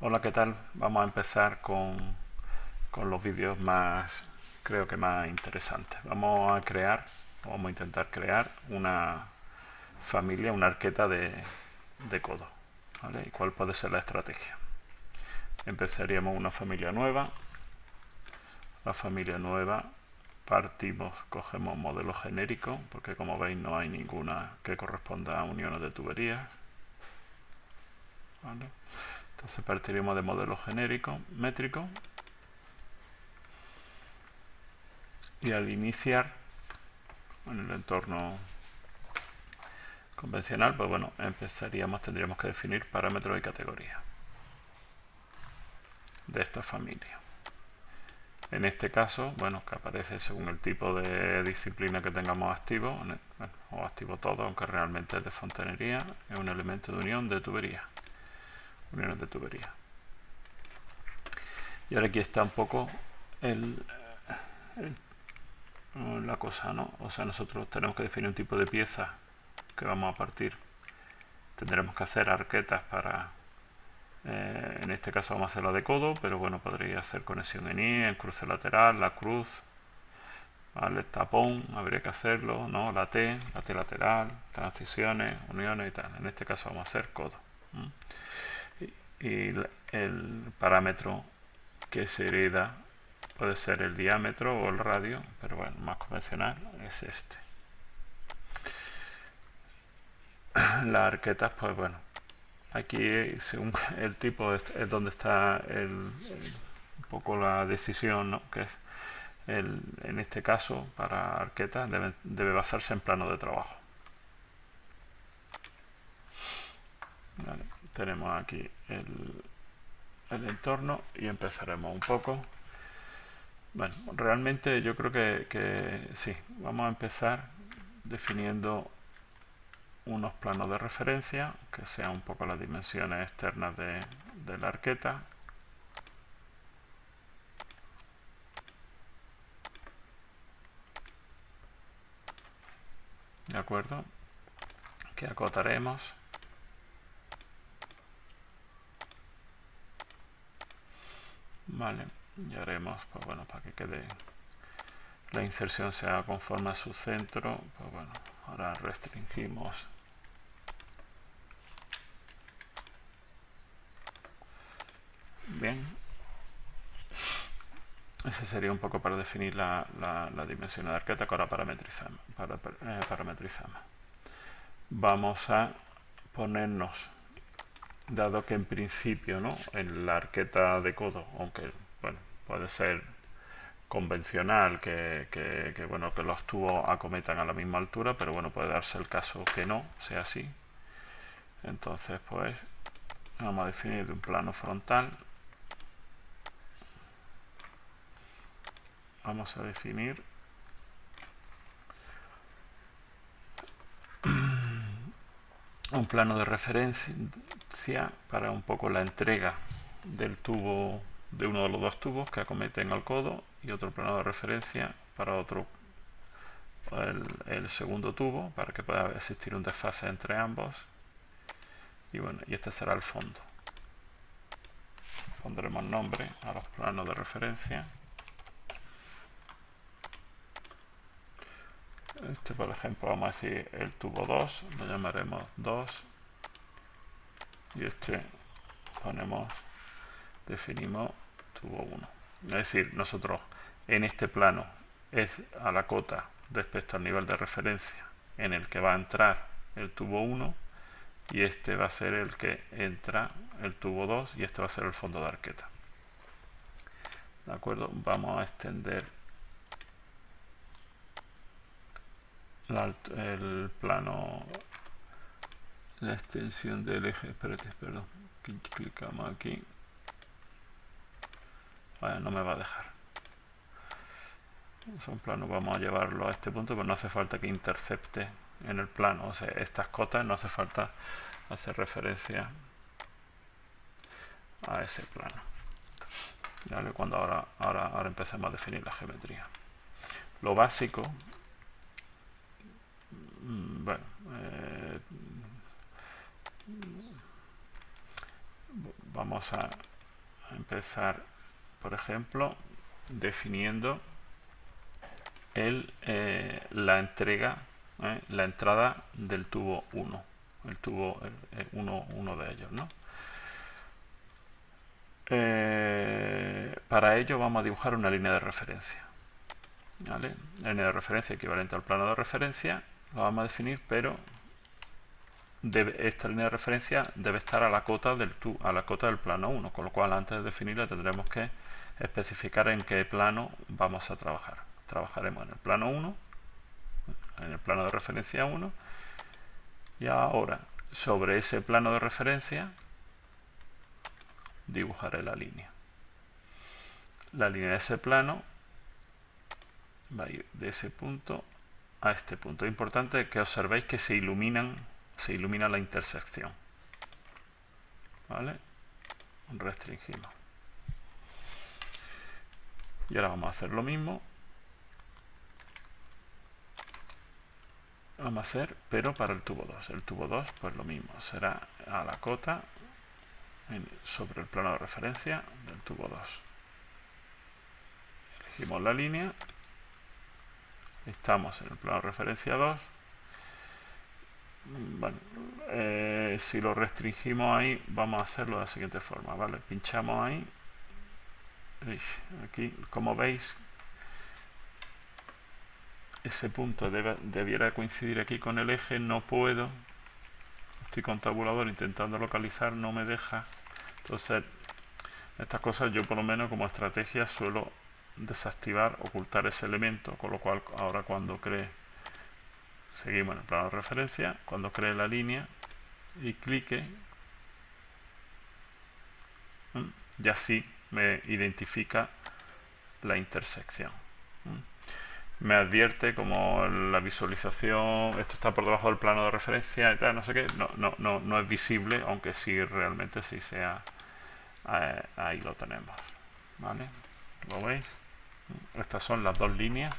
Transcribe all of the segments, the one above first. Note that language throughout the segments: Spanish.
Hola, ¿qué tal? Vamos a empezar con los vídeos más, creo que más interesantes. Vamos a intentar crear una familia, una arqueta de codo. ¿Vale? ¿Y cuál puede ser la estrategia? Empezaríamos una familia nueva. La familia nueva cogemos modelo genérico, porque como veis no hay ninguna que corresponda a uniones de tuberías. ¿Vale? Entonces partiríamos de modelo genérico, métrico, y al iniciar en el entorno convencional, pues bueno, tendríamos que definir parámetros y categorías de esta familia. En este caso, bueno, que aparece según el tipo de disciplina que tengamos activo, bueno, o activo todo, aunque realmente es de fontanería, es un elemento de unión de tubería, uniones de tubería. Y ahora aquí está un poco el, la cosa, ¿no? O sea, nosotros tenemos que definir un tipo de pieza que vamos a partir. Tendremos que hacer arquetas para, en este caso vamos a hacer la de codo, pero bueno, podría hacer conexión en I, en cruce lateral, la cruz, ¿vale? Tapón, habría que hacerlo, ¿no? La T lateral, transiciones, uniones y tal. En este caso vamos a hacer codo. Y el parámetro que se hereda puede ser el diámetro o el radio, pero bueno, más convencional es este. Las arquetas, pues bueno, aquí según el tipo es donde está un poco la decisión, ¿no? Que es en este caso para arquetas debe basarse en plano de trabajo. Vale, tenemos aquí el entorno y empezaremos un poco. Bueno, realmente yo creo que sí, vamos a empezar definiendo unos planos de referencia que sean un poco las dimensiones externas de la arqueta. ¿De acuerdo? Que acotaremos. Vale, y haremos, pues bueno, para que quede la inserción sea conforme a su centro, pues bueno, ahora restringimos. Bien, ese sería un poco para definir la dimensión de la arqueta que ahora parametrizamos. Vamos a ponernos, dado que en principio, ¿no? En la arqueta de codo, aunque bueno, puede ser convencional bueno, que los tubos acometan a la misma altura, pero bueno, puede darse el caso que no sea así. Entonces pues vamos a definir un plano frontal. Vamos a definir un plano de referencia para un poco la entrega del tubo, de uno de los dos tubos que acometen al codo, y otro plano de referencia para otro, el segundo tubo, para que pueda existir un desfase entre ambos. Y bueno, y este será el fondo. Pondremos nombre a los planos de referencia. Este, por ejemplo, vamos a decir el tubo 2, lo llamaremos 2, y este definimos tubo 1. Es decir, nosotros en este plano es a la cota respecto al nivel de referencia en el que va a entrar el tubo 1, y este va a ser el que entra el tubo 2, y este va a ser el fondo de arqueta. ¿De acuerdo? Vamos a extender el plano, la extensión del eje. Perdón, clicamos aquí. Vale, no me va a dejar. Son planos, vamos a llevarlo a este punto, pero no hace falta que intercepte en el plano. O sea, estas cotas no hace falta hacer referencia a ese plano. ¿Vale? Cuando ahora empecemos a definir la geometría. Lo básico, bueno, vamos a empezar, por ejemplo, definiendo la entrega, la entrada del tubo 1, el tubo uno de ellos, ¿no? Para ello vamos a dibujar una línea de referencia, ¿vale? La línea de referencia equivalente al plano de referencia lo vamos a definir, pero esta línea de referencia debe estar a la cota del plano 1, con lo cual antes de definirla tendremos que especificar en qué plano vamos a trabajar. Trabajaremos en el plano 1, en el plano de referencia 1, y ahora sobre ese plano de referencia dibujaré la línea. La línea de ese plano va a ir de ese punto a este punto. Es importante que observéis que se ilumina la intersección, ¿vale? Restringimos. Y ahora vamos a hacer lo mismo. Vamos a hacer, pero para el tubo 2. El tubo 2, pues lo mismo, será a la cota sobre el plano de referencia del tubo 2. Elegimos la línea. Estamos en el plano de referencia 2. Bueno, si lo restringimos ahí, vamos a hacerlo de la siguiente forma, ¿vale? Pinchamos ahí. Aquí, como veis, ese punto debiera coincidir aquí con el eje. No puedo. Estoy con tabulador intentando localizar, no me deja. Entonces, estas cosas yo por lo menos como estrategia suelo desactivar, ocultar ese elemento, con lo cual ahora cuando seguimos en el plano de referencia, cuando cree la línea y clique, ya sí me identifica la intersección. Me advierte como la visualización, esto está por debajo del plano de referencia y tal, no sé qué, no es visible, aunque sí realmente sí sea, ahí lo tenemos, ¿vale? ¿Lo veis? Estas son las dos líneas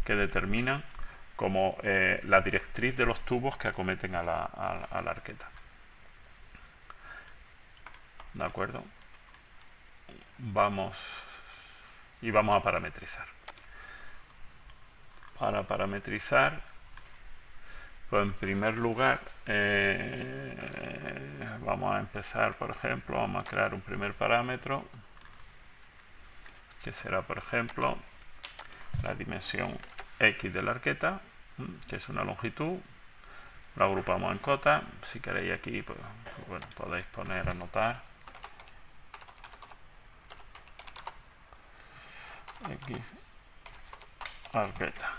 que determinan como la directriz de los tubos que acometen a la arqueta. ¿De acuerdo? Vamos a parametrizar. Para parametrizar, pues en primer lugar vamos a empezar, por ejemplo, vamos a crear un primer parámetro que será, por ejemplo, la dimensión X de la arqueta, que es una longitud. Lo agrupamos en cotas. Si queréis aquí, pues, bueno, podéis poner, anotar X arqueta.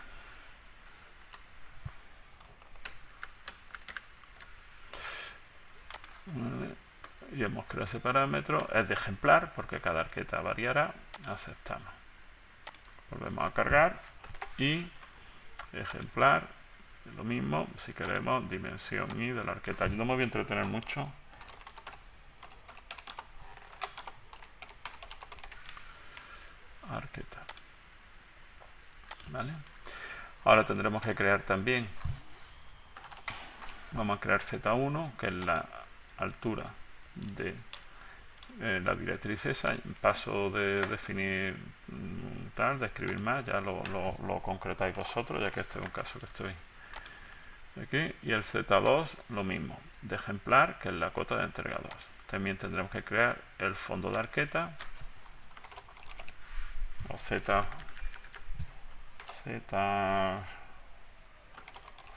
Y hemos creado ese parámetro. Es de ejemplar porque cada arqueta variará. Aceptamos. Volvemos a cargar y ejemplar. Lo mismo, si queremos, dimensión Y de la arqueta. Yo no me voy a entretener mucho. Arqueta. ¿Vale? Ahora tendremos que crear también. Vamos a crear Z1, que es la altura de la directriz esa. Paso de definir tal, de escribir más, ya lo concretáis vosotros, ya que este es un caso que estoy aquí. Y el Z2 lo mismo, de ejemplar, que es la cota de entrega 2. También tendremos que crear el fondo de arqueta, o Z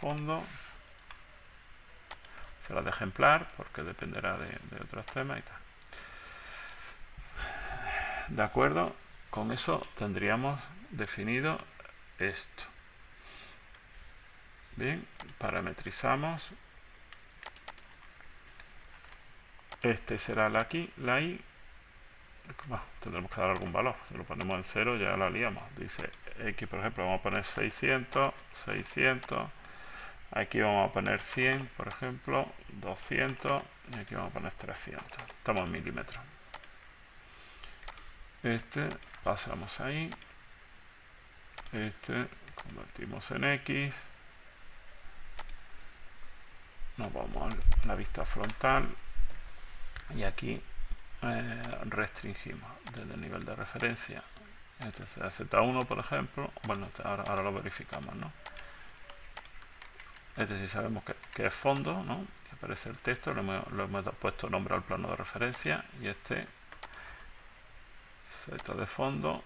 fondo, será de ejemplar porque dependerá de otros temas y tal. De acuerdo, con eso tendríamos definido esto. Bien, parametrizamos. Este será la I. Bueno, tendremos que dar algún valor. Si lo ponemos en 0 ya la liamos. Dice X, por ejemplo, vamos a poner 600. Aquí vamos a poner 100, por ejemplo, 200. Y aquí vamos a poner 300. Estamos en milímetros. Este pasamos ahí. Este convertimos en X. Nos vamos a la vista frontal. Y aquí restringimos desde el nivel de referencia. Este será Z1, por ejemplo. Bueno, ahora lo verificamos, ¿no? Este sí sabemos que es fondo, ¿no? Que aparece el texto, lo hemos puesto nombre al plano de referencia. Y este Z de fondo,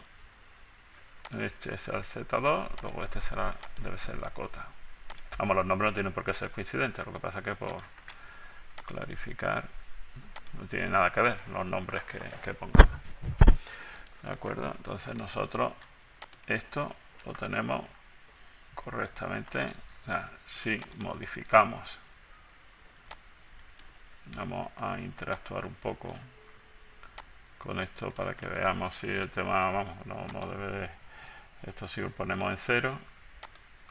este será el Z2, luego este debe ser la cota. Vamos, los nombres no tienen por qué ser coincidentes, lo que pasa es que por clarificar no tiene nada que ver los nombres que pongamos. ¿De acuerdo? Entonces nosotros esto lo tenemos correctamente. Si modificamos, vamos a interactuar un poco con esto para que veamos si el tema, vamos, no debe. Esto si lo ponemos en 0,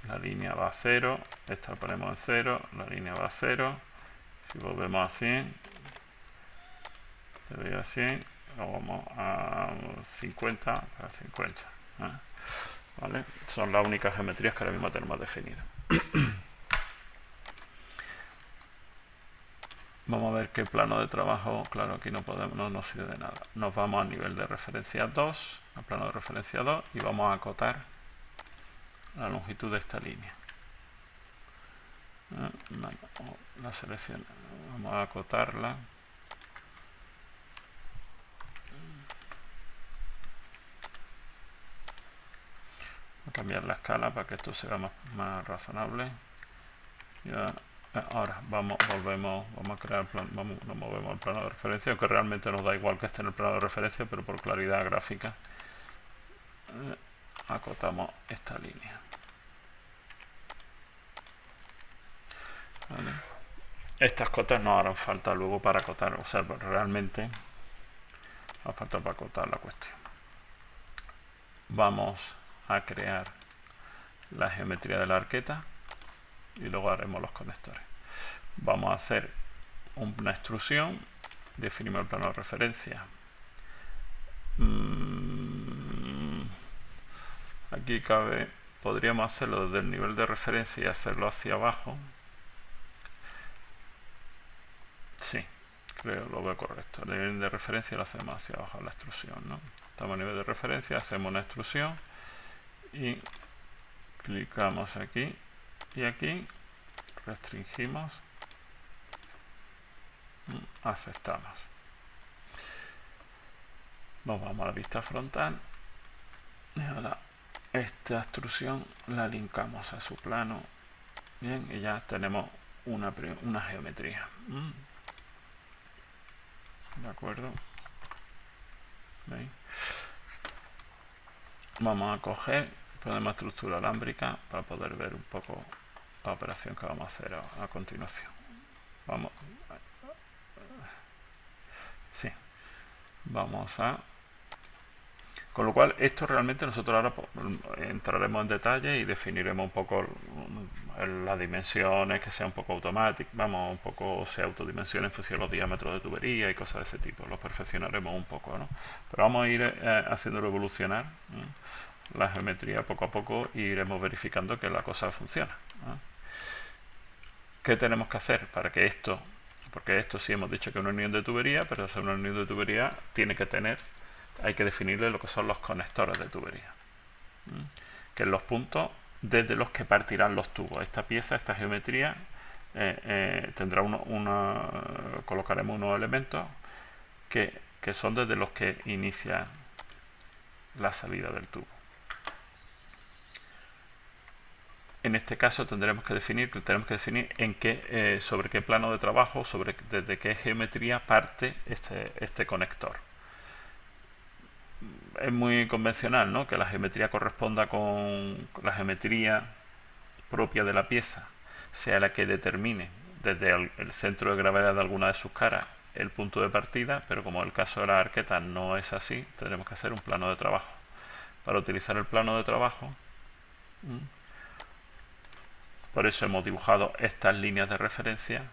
la línea va a 0, esta lo ponemos en 0, la línea va a 0, si volvemos a 100, debería a 100, lo vamos a 50, a 50, ¿vale? Son las únicas geometrías que ahora mismo tenemos definidas. Vamos a ver qué plano de trabajo, claro, aquí no nos sirve de nada. Nos vamos a nivel de referencia 2, al plano de referencia 2, y vamos a acotar la longitud de esta línea. La selección, vamos a acotarla. Voy a cambiar la escala para que esto sea más razonable. Ya. Ahora vamos a crear el plan, nos movemos al plano de referencia, aunque realmente nos da igual que esté en el plano de referencia, pero por claridad gráfica acotamos esta línea. ¿Vale? Estas cotas nos harán falta luego para acotar, o sea, realmente nos falta para acotar la cuestión. Vamos a crear la geometría de la arqueta y luego haremos los conectores. Vamos a hacer una extrusión, definimos el plano de referencia. Aquí podríamos hacerlo desde el nivel de referencia y hacerlo hacia abajo. Sí, creo lo veo correcto. El nivel de referencia lo hacemos hacia abajo, la extrusión, ¿no? Estamos a nivel de referencia, hacemos una extrusión y clicamos aquí y aquí, restringimos, aceptamos. Nos vamos a la vista frontal y ahora esta extrusión la linkamos a su plano. Bien, y ya tenemos una geometría. ¿De acuerdo? ¿Veis? Vamos a coger, ponemos estructura alámbrica para poder ver un poco la operación que vamos a hacer a continuación. Vamos a... Con lo cual, esto realmente nosotros ahora entraremos en detalle y definiremos un poco las dimensiones, que sea un poco automático, un poco se autodimensione en función de los diámetros de tubería y cosas de ese tipo. Lo perfeccionaremos un poco, ¿no? Pero vamos a ir haciéndolo evolucionar, la geometría poco a poco, y iremos verificando que la cosa funciona, ¿no? ¿Qué tenemos que hacer para que esto, porque esto sí hemos dicho que es una unión de tubería, pero es una unión de tubería, hay que definirle lo que son los conectores de tubería, que es los puntos desde los que partirán los tubos. Esta pieza, esta geometría, tendrá colocaremos unos elementos que son desde los que inicia la salida del tubo. En este caso tendremos que definir sobre qué plano de trabajo, desde qué geometría parte este conector. Es muy convencional, ¿no?, que la geometría corresponda con la geometría propia de la pieza, sea la que determine desde el centro de gravedad de alguna de sus caras el punto de partida, pero como el caso de la arqueta no es así, tendremos que hacer un plano de trabajo. Para utilizar el plano de trabajo, por eso hemos dibujado estas líneas de referencia.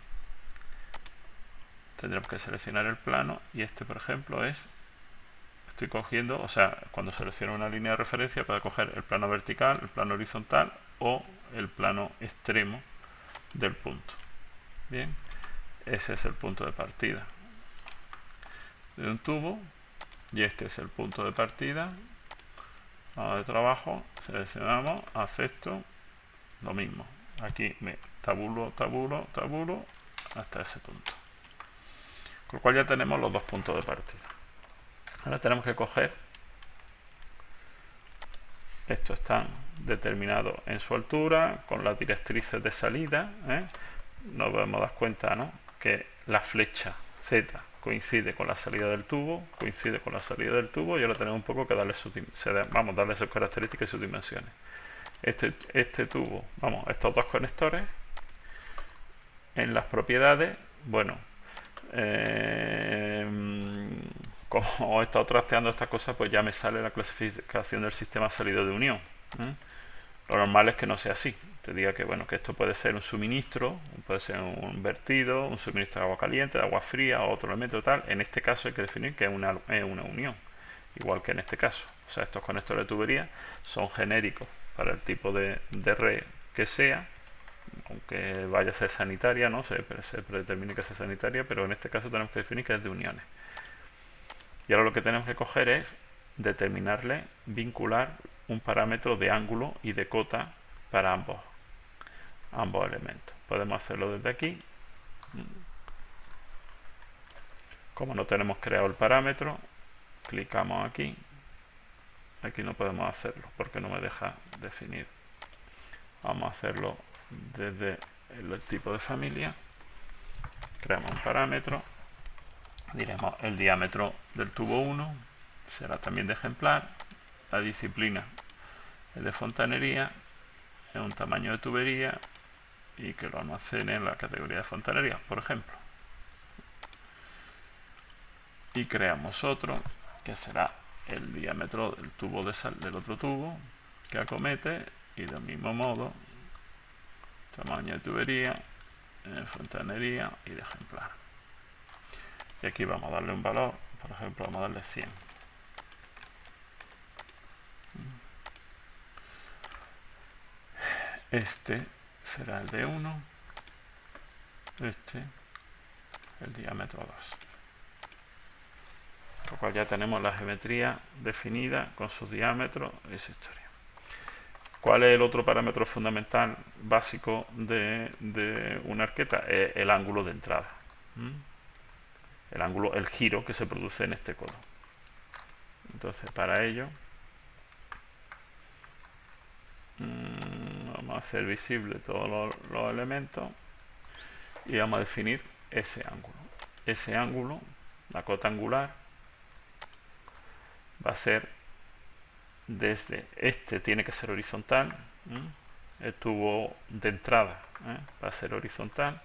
Tendremos que seleccionar el plano, y este, por ejemplo, estoy cogiendo, o sea, cuando selecciono una línea de referencia puedo coger el plano vertical, el plano horizontal o el plano extremo del punto. Bien, ese es el punto de partida de un tubo y este es el punto de partida. Vamos de trabajo, seleccionamos, acepto, lo mismo. Aquí me tabulo hasta ese punto. Con lo cual ya tenemos los dos puntos de partida. Ahora tenemos que coger, estos están determinados en su altura, con las directrices de salida, nos podemos dar cuenta, ¿no?, que la flecha Z coincide con la salida del tubo, y ahora tenemos un poco que darle darle sus características y sus dimensiones. Este tubo, estos dos conectores, en las propiedades, bueno, como he estado trasteando estas cosas, pues ya me sale la clasificación del sistema salido de unión. Lo normal es que no sea así. Te diga que bueno, que esto puede ser un suministro, puede ser un vertido, un suministro de agua caliente, de agua fría, o otro elemento tal. En este caso hay que definir que es una unión, igual que en este caso. O sea, estos conectores de tubería son genéricos para el tipo de red que sea, aunque vaya a ser sanitaria, ¿no? Se predetermine que sea sanitaria, pero en este caso tenemos que definir que es de uniones. Y ahora lo que tenemos que coger es determinarle, vincular un parámetro de ángulo y de cota para ambos elementos. Podemos hacerlo desde aquí. Como no tenemos creado el parámetro, clicamos aquí. Aquí no podemos hacerlo porque no me deja definir. Vamos a hacerlo desde el tipo de familia. Creamos un parámetro. Diremos el diámetro del tubo 1 será también de ejemplar. La disciplina es de fontanería, es un tamaño de tubería y que lo almacene en la categoría de fontanería, por ejemplo. Y creamos otro que será el diámetro del tubo del otro tubo que acomete, y del mismo modo tamaño de tubería, fontanería y de ejemplar. Y aquí vamos a darle un valor, por ejemplo vamos a darle 100. Este será el de 1, este el diámetro 2. Con lo cual ya tenemos la geometría definida con sus diámetros y esa historia. ¿Cuál es el otro parámetro fundamental básico de una arqueta? Es el ángulo de entrada. El giro que se produce en este codo. Entonces, para ello vamos a hacer visible todos los elementos y vamos a definir ese ángulo. Ese ángulo, la cota angular, va a ser desde tiene que ser horizontal, el tubo de entrada va a ser horizontal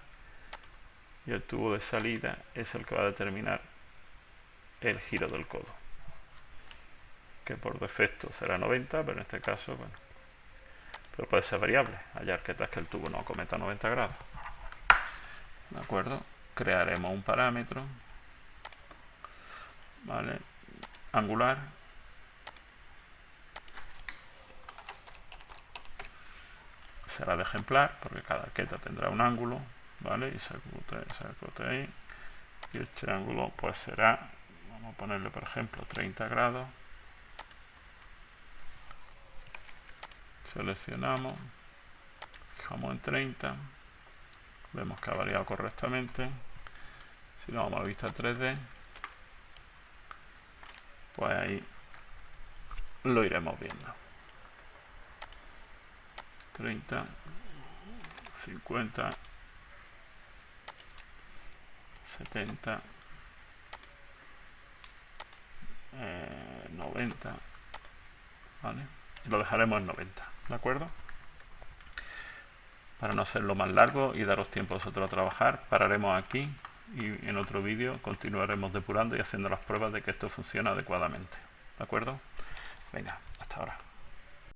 y el tubo de salida es el que va a determinar el giro del codo, que por defecto será 90, pero en este caso, bueno, pero puede ser variable. Hay arquetas que el tubo no acometa 90 grados. ¿De acuerdo? Crearemos un parámetro, ¿vale?, angular, será de ejemplar porque cada arqueta tendrá un ángulo, ¿vale? Y se ejecute ahí, y este ángulo pues será, vamos a ponerle por ejemplo 30 grados. Seleccionamos, fijamos en 30, vemos que ha variado correctamente. Si lo vamos a vista 3D, pues ahí lo iremos viendo. 30, 50, 70, 90, ¿vale? Y lo dejaremos en 90, ¿de acuerdo? Para no hacerlo más largo y daros tiempo a vosotros a trabajar, pararemos aquí y en otro vídeo continuaremos depurando y haciendo las pruebas de que esto funciona adecuadamente, ¿de acuerdo? Venga, hasta ahora.